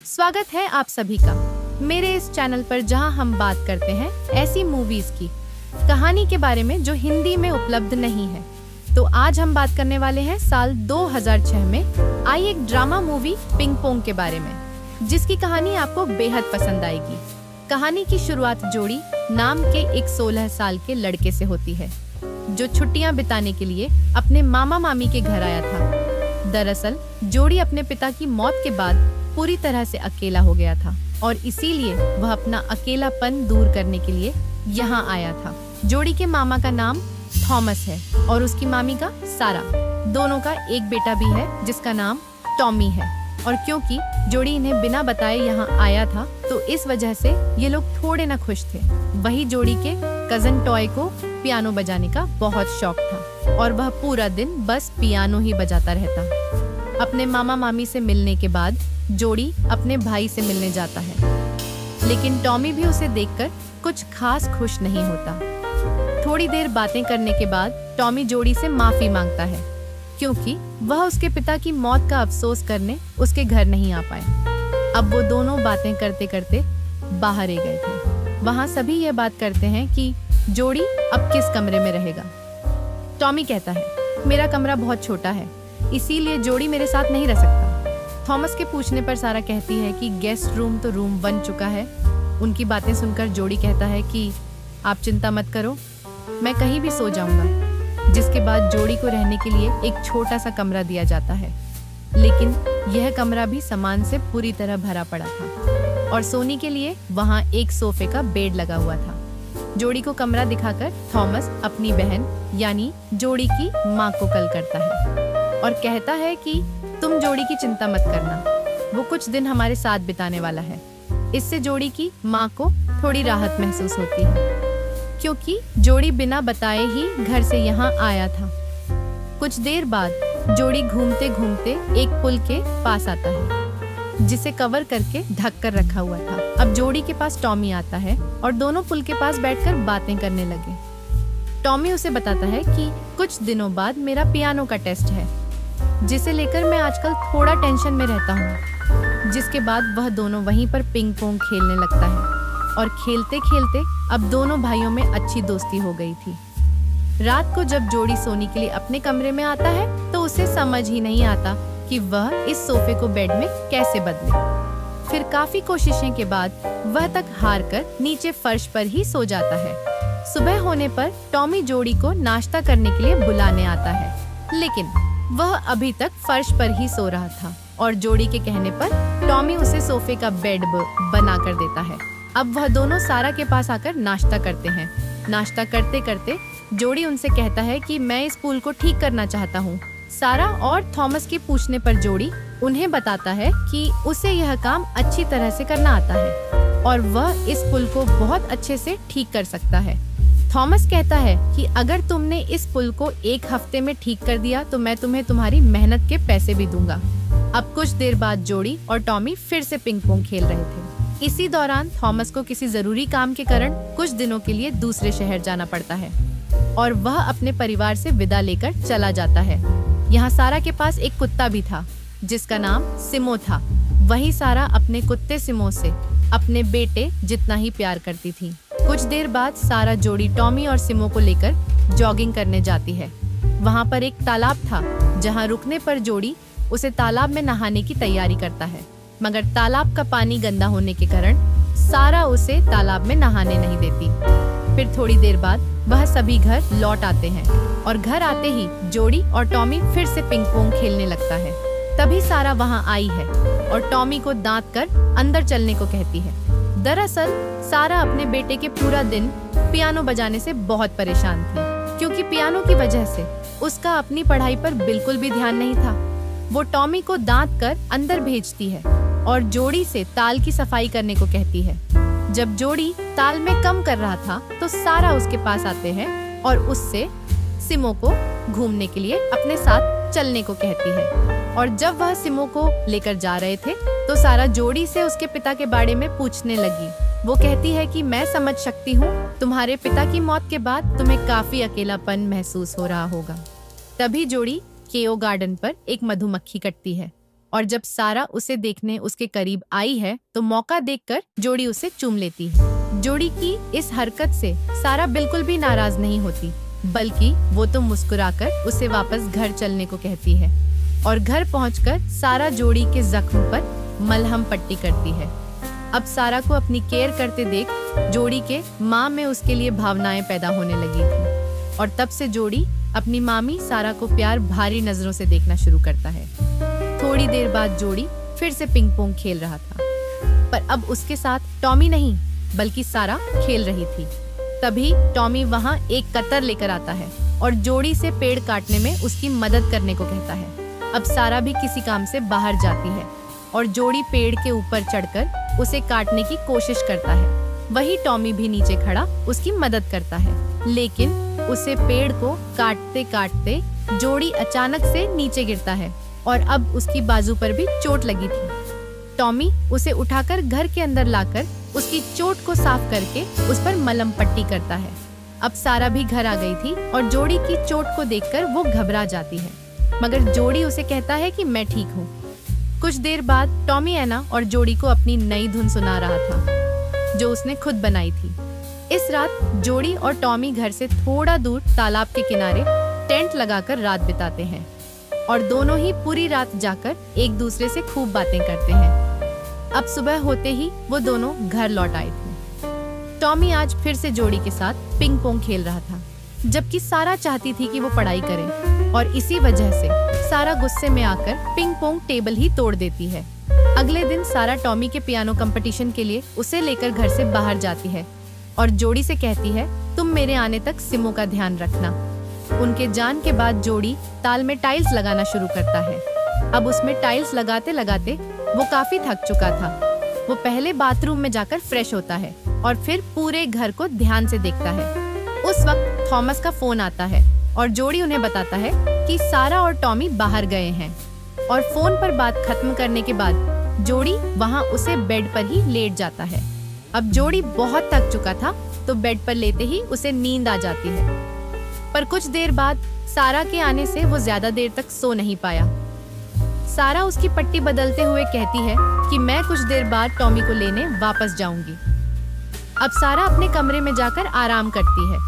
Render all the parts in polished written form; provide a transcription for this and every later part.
स्वागत है आप सभी का मेरे इस चैनल पर, जहां हम बात करते हैं ऐसी मूवीज की कहानी के बारे में जो हिंदी में उपलब्ध नहीं है। तो आज हम बात करने वाले हैं साल 2006 में आई एक ड्रामा मूवी पिंग पोंग के बारे में, जिसकी कहानी आपको बेहद पसंद आएगी। कहानी की शुरुआत जोड़ी नाम के एक 16 साल के लड़के से होती है, जो छुट्टियां बिताने के लिए अपने मामा मामी के घर आया था। दरअसल जोड़ी अपने पिता की मौत के बाद पूरी तरह से अकेला हो गया था और इसीलिए वह अपना अकेलापन दूर करने के लिए यहाँ आया था। जोड़ी के मामा का नाम थॉमस है और उसकी मामी का सारा। दोनों का एक बेटा भी है जिसका नाम टॉमी है। और क्योंकि जोड़ी इन्हें बिना बताए यहाँ आया था, तो इस वजह से ये लोग थोड़े न खुश थे। वही जोड़ी के कजन टॉय को पियानो बजाने का बहुत शौक था और वह पूरा दिन बस पियानो ही बजाता रहता। अपने मामा मामी से मिलने के बाद जोड़ी अपने भाई से मिलने जाता है, लेकिन टॉमी भी उसे देखकर कुछ खास खुश नहीं होता। थोड़ी देर बातें करने के बाद टॉमी जोड़ी से माफी मांगता है, क्योंकि वह उसके पिता की मौत का अफसोस करने उसके घर नहीं आ पाए। अब वो दोनों बातें करते करते बाहर गए थे। वहाँ सभी ये बात करते हैं कि जोड़ी अब किस कमरे में रहेगा। टॉमी कहता है, मेरा कमरा बहुत छोटा है, इसीलिए जोड़ी मेरे साथ नहीं रह सकता। थॉमस के पूछने पर सारा कहती है कि गेस्ट रूम तो रूम बन चुका है। उनकी बातें सुनकर जोड़ी कहता है कि आप चिंता मत करो, मैं कहीं भी सो जाऊंगा। जिसके बाद जोड़ी को रहने के लिए एक छोटा सा कमरा दिया जाता है, लेकिन यह कमरा भी सामान से पूरी तरह भरा पड़ा था और सोने के लिए वहाँ एक सोफे का बेड लगा हुआ था। जोड़ी को कमरा दिखाकर थॉमस अपनी बहन यानी जोड़ी की माँ को कॉल करता है और कहता है कि तुम जोड़ी की चिंता मत करना, वो कुछ दिन हमारे साथ बिताने वाला है। इससे जोड़ी की माँ को थोड़ी राहत महसूस होती है, क्योंकि जोड़ी बिना बताए ही घर से यहाँ आया था। कुछ देर बाद जोड़ी घूमते घूमते एक पुल के पास आता है, जिसे कवर करके ढक कर रखा हुआ था। अब जोड़ी के पास टॉमी आता है और दोनों पुल के पास बैठकर बातें करने लगे। टॉमी उसे बताता है कि कुछ दिनों बाद मेरा पियानो का टेस्ट है, जिसे लेकर मैं आजकल थोड़ा टेंशन में रहता हूँ। जिसके बाद वह दोनों वहीं पर पिंग पोंग खेलने लगता है और खेलते खेलते अब दोनों भाइयों में अच्छी दोस्ती हो गई थी। रात को जब जोड़ी सोने के लिए अपने कमरे में आता है, तो उसे समझ ही नहीं आता कि वह इस सोफे को बेड में कैसे बदले। फिर काफी कोशिशें के बाद वह तक हार कर नीचे फर्श पर ही सो जाता है। सुबह होने पर टॉमी जोड़ी को नाश्ता करने के लिए बुलाने आता है, लेकिन वह अभी तक फर्श पर ही सो रहा था और जोड़ी के कहने पर टॉमी उसे सोफे का बेड बना कर देता है। अब वह दोनों सारा के पास आकर नाश्ता करते हैं। नाश्ता करते करते जोड़ी उनसे कहता है कि मैं इस पुल को ठीक करना चाहता हूँ। सारा और थॉमस के पूछने पर जोड़ी उन्हें बताता है कि उसे यह काम अच्छी तरह से करना आता है और वह इस पुल को बहुत अच्छे से ठीक कर सकता है। थॉमस कहता है कि अगर तुमने इस पुल को एक हफ्ते में ठीक कर दिया, तो मैं तुम्हें तुम्हारी मेहनत के पैसे भी दूंगा। अब कुछ देर बाद जोड़ी और टॉमी फिर से पिंग पोंग खेल रहे थे। इसी दौरान थॉमस को किसी जरूरी काम के कारण कुछ दिनों के लिए दूसरे शहर जाना पड़ता है और वह अपने परिवार से विदा लेकर चला जाता है। यहाँ सारा के पास एक कुत्ता भी था, जिसका नाम सिमो था। वही सारा अपने कुत्ते सिमो से अपने बेटे जितना ही प्यार करती थी। कुछ देर बाद सारा जोड़ी टॉमी और सिमो को लेकर जॉगिंग करने जाती है। वहाँ पर एक तालाब था, जहाँ रुकने पर जोड़ी उसे तालाब में नहाने की तैयारी करता है, मगर तालाब का पानी गंदा होने के कारण सारा उसे तालाब में नहाने नहीं देती। फिर थोड़ी देर बाद वह सभी घर लौट आते हैं और घर आते ही जोड़ी और टॉमी फिर से पिंग पोंग खेलने लगता है। तभी सारा वहाँ आई है और टॉमी को दांत कर अंदर चलने को कहती है। दरअसल सारा अपने बेटे के पूरा दिन पियानो बजाने से बहुत परेशान थी, क्योंकि पियानो की वजह से उसका अपनी पढ़ाई पर बिल्कुल भी ध्यान नहीं था। वो टॉमी को दांत कर अंदर भेजती है और जोड़ी से ताल की सफाई करने को कहती है। जब जोड़ी ताल में कम कर रहा था, तो सारा उसके पास आते हैं और उससे सिमो को घूमने के लिए अपने साथ चलने को कहती है। और जब वह सिमो को लेकर जा रहे थे, तो सारा जोड़ी से उसके पिता के बारे में पूछने लगी। वो कहती है कि मैं समझ सकती हूँ, तुम्हारे पिता की मौत के बाद तुम्हें काफी अकेलापन महसूस हो रहा होगा। तभी जोड़ी केओ गार्डन पर एक मधुमक्खी कटती है और जब सारा उसे देखने उसके करीब आई है तो मौका देखकर जोड़ी उसे चूम लेती है। जोड़ी की इस हरकत से सारा बिल्कुल भी नाराज नहीं होती, बल्कि वो तो मुस्कुराकर उसे वापस घर चलने को कहती है और घर पहुंचकर सारा जोड़ी के जख्म पर मलहम पट्टी करती है। अब सारा को अपनी केयर करते देख जोड़ी के माँ में उसके लिए भावनाएं पैदा होने लगी थी और तब से जोड़ी अपनी मामी सारा को प्यार भारी नजरों से देखना शुरू करता है। थोड़ी देर बाद जोड़ी फिर से पिंग पोंग खेल रहा था, पर अब उसके साथ टॉमी नहीं बल्कि सारा खेल रही थी। तभी टॉमी वहाँ एक कतर लेकर आता है और जोड़ी से पेड़ काटने में उसकी मदद करने को कहता है। अब सारा भी किसी काम से बाहर जाती है और जोड़ी पेड़ के ऊपर चढ़कर उसे काटने की कोशिश करता है। वही टॉमी भी नीचे खड़ा उसकी मदद करता है, लेकिन उसे पेड़ को काटते काटते जोड़ी अचानक से नीचे गिरता है और अब उसकी बाजू पर भी चोट लगी थी। टॉमी उसे उठाकर घर के अंदर लाकर उसकी चोट को साफ करके उस पर मलहम पट्टी करता है। अब सारा भी घर आ गई थी और जोड़ी की चोट को देखकर वो घबरा जाती है, मगर जोड़ी उसे कहता है कि मैं ठीक हूँ। कुछ देर बाद टॉमी एना और जोड़ी को अपनी नई धुन सुना रहा था जो उसने खुद बनाई थी। इस रात जोड़ी और टॉमी घर से थोड़ा दूर तालाब के किनारे टेंट लगाकर रात बिताते हैं और दोनों ही पूरी रात जाकर एक दूसरे से खूब बातें करते हैं। अब सुबह होते ही वो दोनों घर लौट आए थे। टॉमी आज फिर से जोड़ी के साथ पिंग पोंग खेल रहा था, जबकि सारा चाहती थी कि वो पढ़ाई करे और इसी वजह से सारा गुस्से में आकर पिंग पोंग टेबल ही तोड़ देती है। अगले दिन सारा टॉमी के पियानो कंपटीशन के लिए उसे लेकर घर से बाहर जाती है और जोड़ी से कहती है, तुम मेरे आने तक सिमो का ध्यान रखना। उनके जान के बाद जोड़ी ताल में टाइल्स लगाना शुरू करता है। अब उसमें टाइल्स लगाते लगाते वो काफी थक चुका था। वो पहले बाथरूम में जाकर फ्रेश होता है और फिर पूरे घर को ध्यान से देखता है। उस वक्त थॉमस का फोन आता है और जोड़ी उन्हें बताता है कि सारा और टॉमी बाहर गए हैं और फोन पर बात खत्म करने के बाद जोड़ी वहाँ उसे बेड पर ही लेट जाता है। अब जोड़ी बहुत थक चुका था तो बेड पर लेते ही उसे नींद आ जाती है, पर कुछ देर बाद सारा के आने से वो ज्यादा देर तक सो नहीं पाया। सारा उसकी पट्टी बदलते हुए कहती है कि मैं कुछ देर बाद टॉमी को लेने वापस जाऊंगी। अब सारा अपने कमरे में जाकर आराम करती है,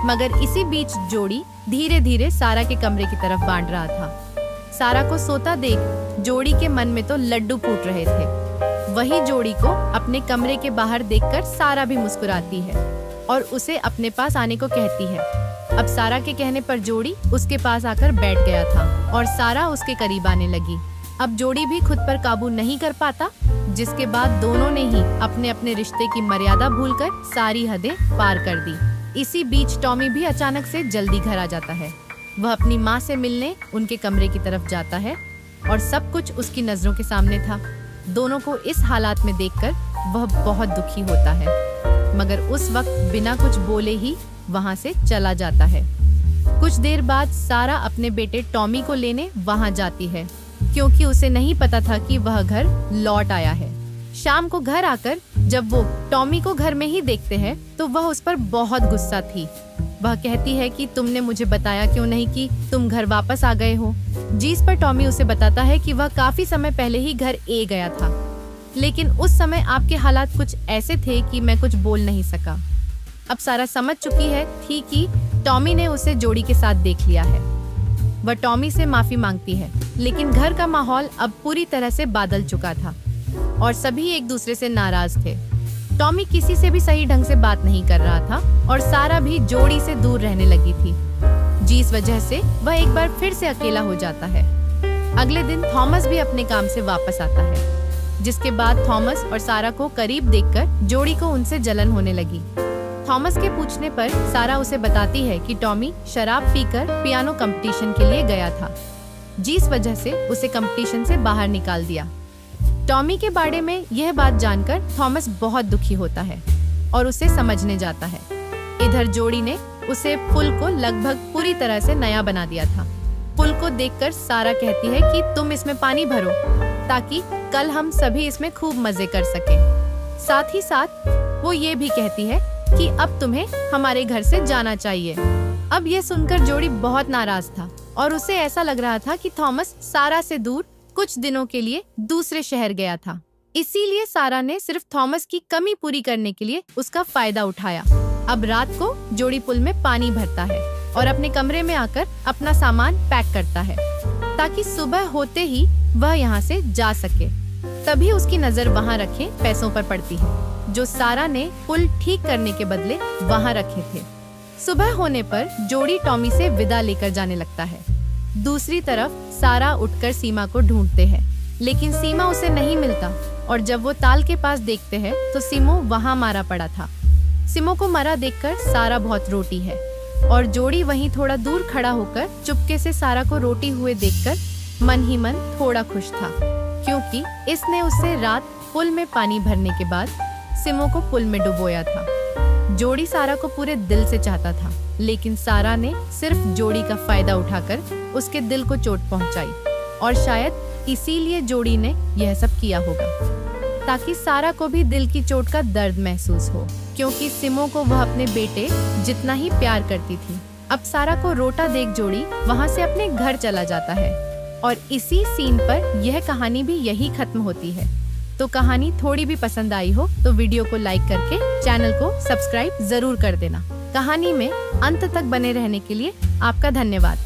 मगर इसी बीच जोड़ी धीरे धीरे सारा के कमरे की तरफ बढ़ रहा था। सारा को सोता देख जोड़ी के मन में तो लड्डू फूट रहे थे। वही जोड़ी को अपने कमरे के बाहर देखकर सारा भी मुस्कुराती है और उसे अपने पास आने को कहती है। अब सारा के कहने पर जोड़ी उसके पास आकर बैठ गया था और सारा उसके करीब आने लगी। अब जोड़ी भी खुद पर काबू नहीं कर पाता, जिसके बाद दोनों ने ही अपने अपने रिश्ते की मर्यादा भूलकर सारी हदें पार कर दी। इसी बीच टॉमी भी अचानक से जल्दी घर आ जाता है। वह अपनी माँ से मिलने उनके कमरे की तरफ जाता है और सब कुछ उसकी नजरों के सामने था। दोनों को इस हालात में देखकर वह बहुत दुखी होता है, मगर उस वक्त बिना कुछ बोले ही वहाँ से चला जाता है। कुछ देर बाद सारा अपने बेटे टॉमी को लेने वहाँ जाती है, क्योंकि उसे नहीं पता था कि वह घर लौट आया है। शाम को घर आकर जब वो टॉमी को घर में ही देखते हैं तो वह उस पर बहुत गुस्सा थी। वह कहती है कि तुमने मुझे बताया क्यों नहीं कि तुम घर वापस आ गए हो। जिस पर टॉमी उसे बताता है कि वह काफी समय पहले ही घर ए गया था, लेकिन उस समय आपके हालात कुछ ऐसे थे कि मैं कुछ बोल नहीं सका। अब सारा समझ चुकी है थी कि टॉमी ने उसे जोड़ी के साथ देख लिया है। वह टॉमी से माफी मांगती है, लेकिन घर का माहौल अब पूरी तरह से बदल चुका था और सभी एक दूसरे से नाराज थे। टॉमी किसी से भी सही ढंग से बात नहीं कर रहा था और सारा भी जोड़ी से दूर रहने लगी थी, जिस वजह से वह एक बार फिर से अकेला हो जाता है। अगले दिन थॉमस भी अपने काम से वापस आता है, जिसके बाद थॉमस और सारा को करीब देखकर जोड़ी को उनसे जलन होने लगी। थॉमस के पूछने पर सारा उसे बताती है कि टॉमी शराब पीकर पियानो कंपटीशन के लिए गया था, जिस वजह से उसे कंपटीशन से बाहर निकाल दिया। टॉमी के बारे में यह बात जानकर थॉमस बहुत दुखी होता है और उसे समझने जाता है। इधर जोड़ी ने उसे पुल को लगभग पूरी तरह से नया बना दिया था। पुल को देखकर सारा कहती है कि तुम इसमें पानी भरो ताकि कल हम सभी इसमें खूब मजे कर सकें। साथ ही साथ वो ये भी कहती है कि अब तुम्हें हमारे घर से जाना चाहिए। अब ये सुनकर जोड़ी बहुत नाराज था और उसे ऐसा लग रहा था कि थॉमस सारा से दूर कुछ दिनों के लिए दूसरे शहर गया था। इसीलिए सारा ने सिर्फ थॉमस की कमी पूरी करने के लिए उसका फायदा उठाया। अब रात को जोड़ी पुल में पानी भरता है और अपने कमरे में आकर अपना सामान पैक करता है ताकि सुबह होते ही वह यहाँ से जा सके। तभी उसकी नजर वहाँ रखे पैसों पर पड़ती है जो सारा ने पुल ठीक करने के बदले वहाँ रखे थे। सुबह होने पर जोड़ी टॉमी से विदा लेकर जाने लगता है। दूसरी तरफ सारा उठकर सीमा को ढूंढते हैं, लेकिन सीमा उसे नहीं मिलता और जब वो ताल के पास देखते हैं तो सिमो वहाँ मारा पड़ा था। सिमो को मरा देखकर सारा बहुत रोती है और जोड़ी वहीं थोड़ा दूर खड़ा होकर चुपके से सारा को रोटी हुए देखकर मन ही मन थोड़ा खुश था, क्योंकि इसने उससे रात पुल में पानी भरने के बाद सिमो को पुल में डुबोया था। जोड़ी सारा को पूरे दिल से चाहता था, लेकिन सारा ने सिर्फ जोड़ी का फायदा उठाकर उसके दिल को चोट पहुंचाई और शायद इसीलिए जोड़ी ने यह सब किया होगा ताकि सारा को भी दिल की चोट का दर्द महसूस हो, क्योंकि सिमो को वह अपने बेटे जितना ही प्यार करती थी। अब सारा को रोता देख जोड़ी वहां से अपने घर चला जाता है और इसी सीन पर यह कहानी भी यही खत्म होती है। तो कहानी थोड़ी भी पसंद आई हो तो वीडियो को लाइक करके चैनल को सब्सक्राइब जरूर कर देना। कहानी में अंत तक बने रहने के लिए आपका धन्यवाद।